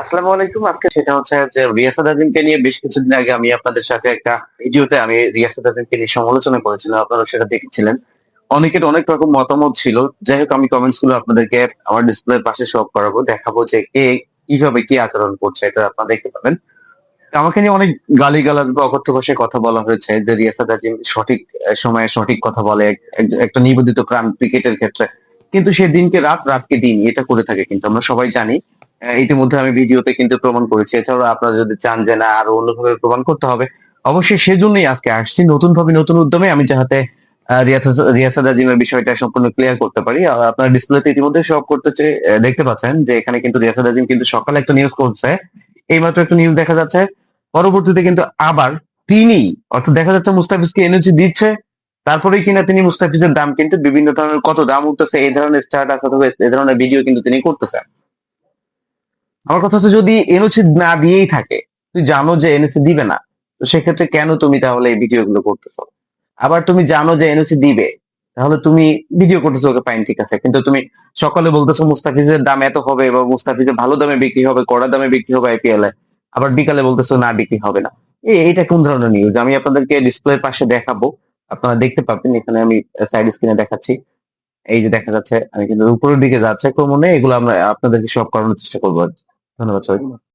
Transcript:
আসসালামু আলাইকুম। আজকে সেটা হচ্ছে যে রিয়াসাত আজিমকে নিয়ে বেশ কিছুদিন আগে আমি আপনাদের সাথে একটা ভিডিওতে আমি রিয়াসাত আজিমকে নিয়ে সমালোচনা করেছিলাম। আপনারা সেটা দেখেছিলেন। অনেকের অনেক রকম মতামত ছিল। যাই হোক আমি কমেন্টস গুলো আপনাদেরকে আমার ডিসপ্লের পাশে শো করাবো। দেখাবো যে কে কিভাবে কি আচরণ করছে এটা আপনারা দেখতে পাবেন। আমাকে নিয়ে অনেক গালিগালাজ বা অকথ্য ভাষায় কথা বলা হয়েছে যে রিয়াসাত আজিম সঠিক সময়ে সঠিক কথা বলে একটা নিবেদিত প্রাণ ক্রিকেটের ক্ষেত্রে। কিন্তু সে দিনকে রাত, রাতকে দিন এটা করে থাকে কিন্তু আমরা সবাই জানি। ইতিমধ্যে আমি ভিডিওতে কিন্তু প্রমাণ করেছি। এছাড়াও আপনারা যদি চান যে না আরো অন্যভাবে প্রমাণ করতে হবে, অবশ্যই সেজন্যই আজকে আসছি নতুনভাবে নতুন উদ্যমে আমি যাহাতে রিয়াসাত আজিমের বিষয়টা সম্পূর্ণ ক্লিয়ার করতে পারি। আপনার ডিসপ্লেতে ইতিমধ্যে শো করতেছে দেখতে পাচ্ছেন যে এখানে কিন্তু রিয়াসাত আজিম কিন্তু সকালে একটা নিউজ করছে। এইমাত্র একটা নিউজ দেখা যাচ্ছে। পরবর্তীতে কিন্তু আবার তিনি অর্থাৎ দেখা যাচ্ছে মুস্তাফিজকে এনওসি দিচ্ছে। তারপরেই কিনা তিনি মুস্তাফিজের দাম কিন্তু বিভিন্ন ধরনের কত দাম উঠতেছে এই ধরনের স্ট্যাটাস অথবা এই ধরনের ভিডিও কিন্তু তিনি করতেছেন। আমার কথা হচ্ছে যদি এনওসি না দিয়েই থাকে, তুই জানো যে এনওসি দিবে না, তো সেক্ষেত্রে কেন তুমি তাহলে এই ভিডিও গুলো করতেছো? আবার তুমি জানো যে এনওসি দিবে, তাহলে তুমি ভিডিও করতেছো, ওকে ফাইন ঠিক আছে, কিন্তু তুমি সকালে বলতেছো মুস্তাফিজের দাম এত হবে বা মুস্তাফিজের ভালো দামে বিক্রি হবে, কড়া দামে বিক্রি হবে আইপিএল এ, আবার বিকালে বলতেছো না বিক্রি হবে না। এটা কোন ধরনের নিউজ? আমি আপনাদেরকে ডিসপ্লের পাশে দেখাবো, আপনারা দেখতে পাবেন। এখানে আমি সাইড স্ক্রিনে দেখাচ্ছি। এই যে দেখা যাচ্ছে আমি কিন্তু উপরের দিকে যাচ্ছে ক্রমে, এগুলো আমরা আপনাদেরকে সব করানোর চেষ্টা করবো। ধন্যবাদ সবাইকে।